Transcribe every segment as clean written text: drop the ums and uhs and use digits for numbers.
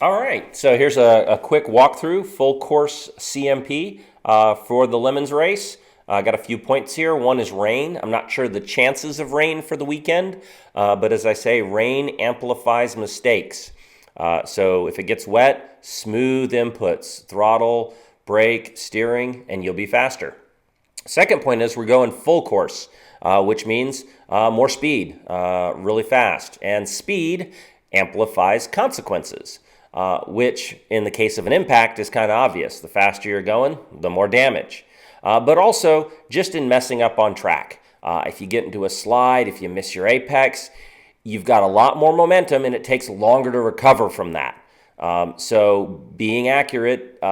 All right, so here's a quick walkthrough, full course CMP for the LeMons race. I got a few points here. One is rain. I'm not sure the chances of rain for the weekend, but as I say, rain amplifies mistakes. So if it gets wet, smooth inputs, throttle, brake, steering, and you'll be faster. Second point is we're going full course, which means more speed, really fast. And speed amplifies consequences, which in the case of an impact is kind of obvious. The faster you're going, the more damage. But also just in messing up on track. If you get into a slide, if you miss your apex, you've got a lot more momentum and it takes longer to recover from that. So being accurate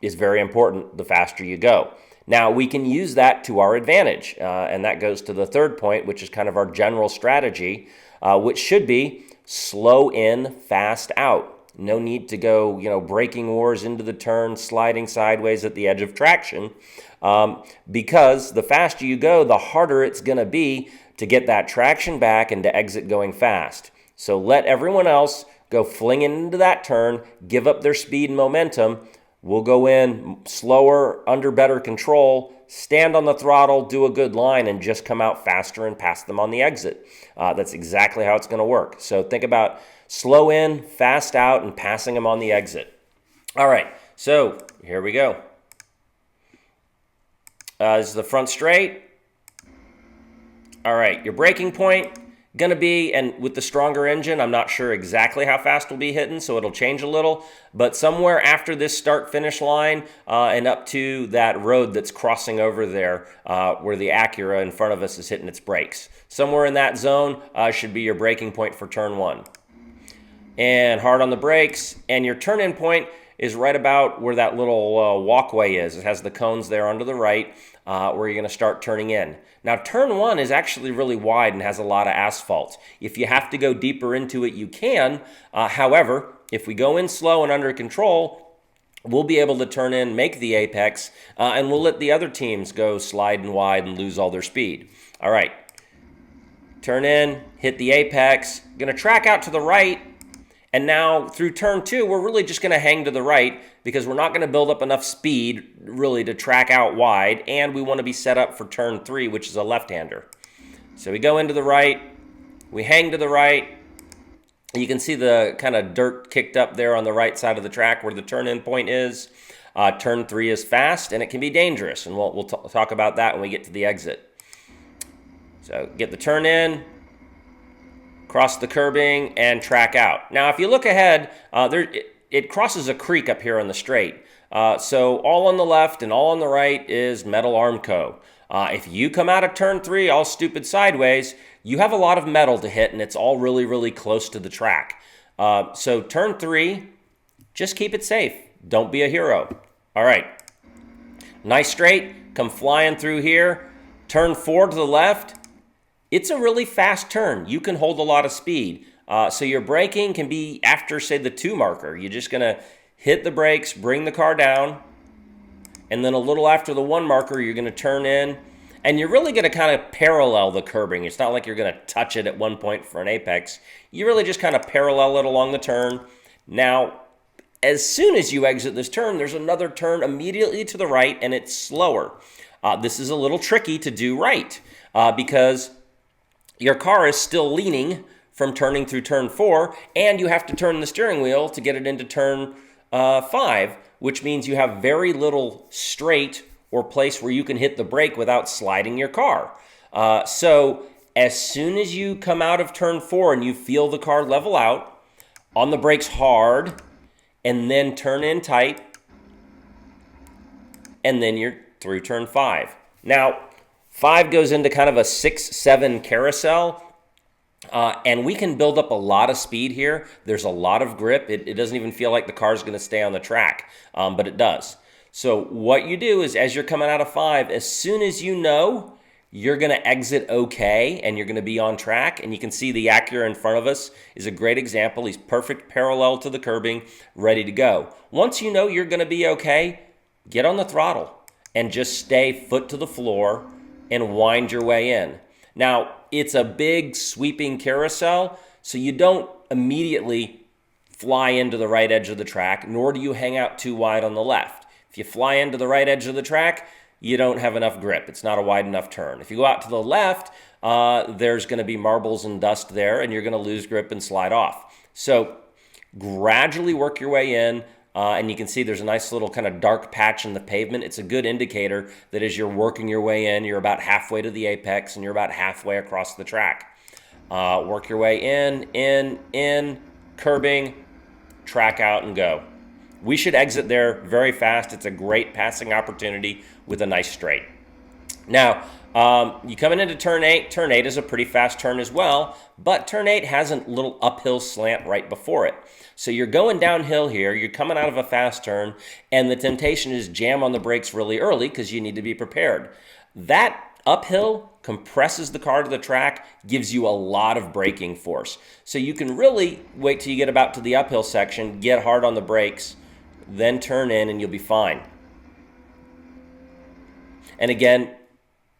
is very important the faster you go. Now, we can use that to our advantage, and that goes to the third point, which is kind of our general strategy, which should be slow in, fast out. No need to go, breaking wars into the turn, sliding sideways at the edge of traction, because the faster you go, the harder it's going to be to get that traction back and to exit going fast. So let everyone else go flinging into that turn, give up their speed and momentum. We'll go in slower, under better control, stand on the throttle, do a good line, and just come out faster and pass them on the exit. That's exactly how it's going to work. So think about slow in, fast out, and passing them on the exit. All right, so here we go. This is the front straight. All right, your braking point going to be, and with the stronger engine, I'm not sure exactly how fast we'll be hitting, so it'll change a little, but somewhere after this start-finish line and up to that road that's crossing over there where the Acura in front of us is hitting its brakes. Somewhere in that zone should be your braking point for turn one. And hard on the brakes, and your turn-in point is right about where that little walkway is. It has the cones there under the right where you're going to start turning in. Now, turn one is actually really wide and has a lot of asphalt. If you have to go deeper into it, you can. However, if we go in slow and under control, we'll be able to turn in, make the apex, and we'll let the other teams go sliding wide and lose all their speed. All right, turn in, hit the apex, going to track out to the right. And now through turn two, we're really just going to hang to the right because we're not going to build up enough speed really to track out wide, and we want to be set up for turn three, which is a left-hander. So we go into the right, we hang to the right. You can see the kind of dirt kicked up there on the right side of the track where the turn-in point is. Turn three is fast, and it can be dangerous, and we'll talk about that when we get to the exit. So get the turn in, cross the curbing, and track out. Now, if you look ahead, it crosses a creek up here on the straight. So all on the left and all on the right is Metal Armco. If you come out of turn three all stupid sideways, you have a lot of metal to hit, and it's all really, really close to the track. So turn three, just keep it safe. Don't be a hero. All right. Nice straight. Come flying through here. Turn four to the left. It's a really fast turn. You can hold a lot of speed. So your braking can be after, say, the 2 marker. You're just going to hit the brakes, bring the car down, and then a little after the 1 marker, you're going to turn in, and you're really going to kind of parallel the curbing. It's not like you're going to touch it at one point for an apex. You really just kind of parallel it along the turn. Now, as soon as you exit this turn, there's another turn immediately to the right, and it's slower. This is a little tricky to do right because your car is still leaning from turning through turn 4, and you have to turn the steering wheel to get it into turn 5, which means you have very little straight or place where you can hit the brake without sliding your car. So as soon as you come out of turn 4 and you feel the car level out, on the brakes hard, and then turn in tight, and then you're through turn 5. Now, 5 goes into kind of a 6-7 carousel, and we can build up a lot of speed here. There's a lot of grip. It doesn't even feel like the car's going to stay on the track, but it does. So what you do is as you're coming out of 5, as soon as you know you're going to exit okay and you're going to be on track, and you can see the Acura in front of us is a great example. He's perfect parallel to the curbing, ready to go. Once you know you're going to be okay, get on the throttle and just stay foot to the floor and wind your way in. Now, it's a big sweeping carousel, so you don't immediately fly into the right edge of the track, nor do you hang out too wide on the left. If you fly into the right edge of the track, you don't have enough grip. It's not a wide enough turn. If you go out to the left, there's going to be marbles and dust there, and you're going to lose grip and slide off. So gradually work your way in, and you can see there's a nice little kind of dark patch in the pavement. It's a good indicator that as you're working your way in, you're about halfway to the apex, and you're about halfway across the track. Work your way in, curbing, track out, and go. We should exit there very fast. It's a great passing opportunity with a nice straight. Now, you coming into turn 8. Turn 8 is a pretty fast turn as well, but turn 8 has a little uphill slant right before it. So you're going downhill here, you're coming out of a fast turn, and the temptation is jam on the brakes really early because you need to be prepared. That uphill compresses the car to the track, gives you a lot of braking force. So you can really wait till you get about to the uphill section, get hard on the brakes, then turn in and you'll be fine. And again,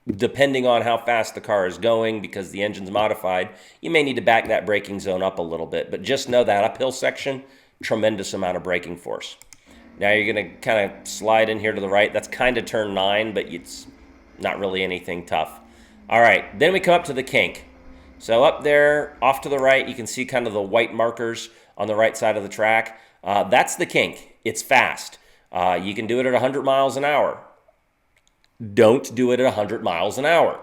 depending on how fast the car is going, because the engine's modified, you may need to back that braking zone up a little bit. But just know that uphill section, tremendous amount of braking force. Now you're going to kind of slide in here to the right. That's kind of turn 9, but it's not really anything tough. All right, then we come up to the kink. So up there, off to the right, you can see kind of the white markers on the right side of the track. That's the kink. It's fast. You can do it at 100 miles an hour. Don't do it at 100 miles an hour,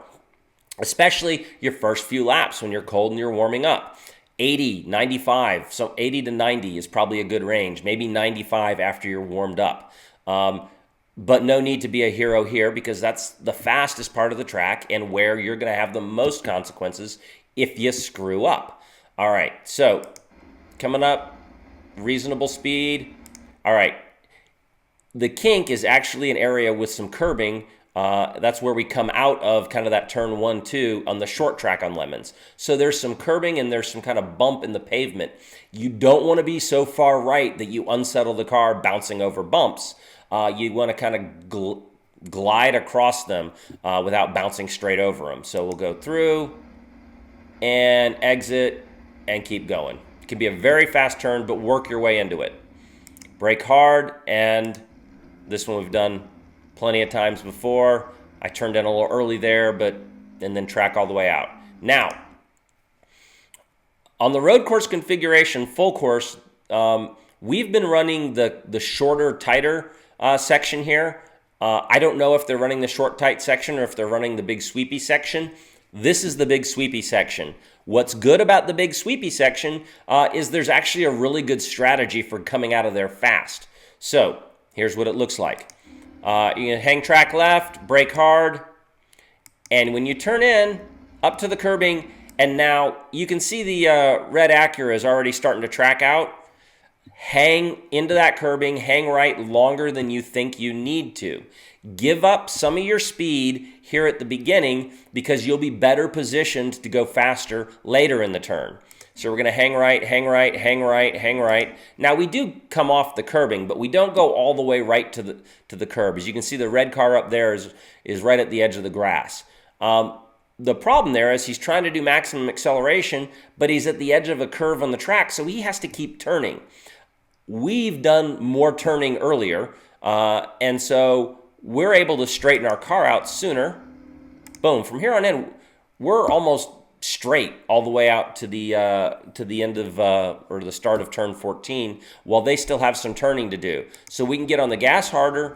especially your first few laps when you're cold and you're warming up. 80, 95, so 80 to 90 is probably a good range, maybe 95 after you're warmed up. But no need to be a hero here because that's the fastest part of the track and where you're going to have the most consequences if you screw up. All right, so coming up, reasonable speed. All right, the kink is actually an area with some curbing. That's where we come out of kind of that turn 1, 2 on the short track on LeMons. So there's some curbing and there's some kind of bump in the pavement. You don't want to be so far right that you unsettle the car bouncing over bumps. You want to kind of glide across them without bouncing straight over them. So we'll go through and exit and keep going. It can be a very fast turn, but work your way into it. Brake hard, and this one we've done plenty of times before. I turned in a little early there, and then track all the way out. Now, on the road course configuration, full course, we've been running the shorter, tighter section here. I don't know if they're running the short, tight section or if they're running the big sweepy section. This is the big sweepy section. What's good about the big sweepy section is there's actually a really good strategy for coming out of there fast. So here's what it looks like. You can hang track left, brake hard, and when you turn in, up to the curbing, and now you can see the red Acura is already starting to track out. Hang into that curbing, hang right longer than you think you need to. Give up some of your speed here at the beginning because you'll be better positioned to go faster later in the turn. So we're going to hang right, hang right, hang right, hang right. Now we do come off the curbing, but we don't go all the way right to the curb. As you can see, the red car up there is right at the edge of the grass. The problem there is he's trying to do maximum acceleration, but he's at the edge of a curve on the track, so he has to keep turning. We've done more turning earlier, and so we're able to straighten our car out sooner. Boom. From here on in, we're almost straight all the way out to the end of or the start of turn 14, while they still have some turning to do. So we can get on the gas harder,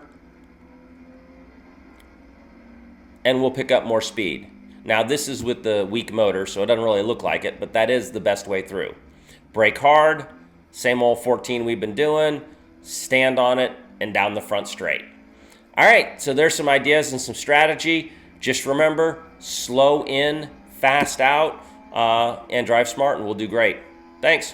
and we'll pick up more speed. Now this is with the weak motor, so it doesn't really look like it, but that is the best way through. Brake hard, same old 14 we've been doing, stand on it, and down the front straight. All right, so there's some ideas and some strategy. Just remember, slow in, fast out, and drive smart, and we'll do great. Thanks.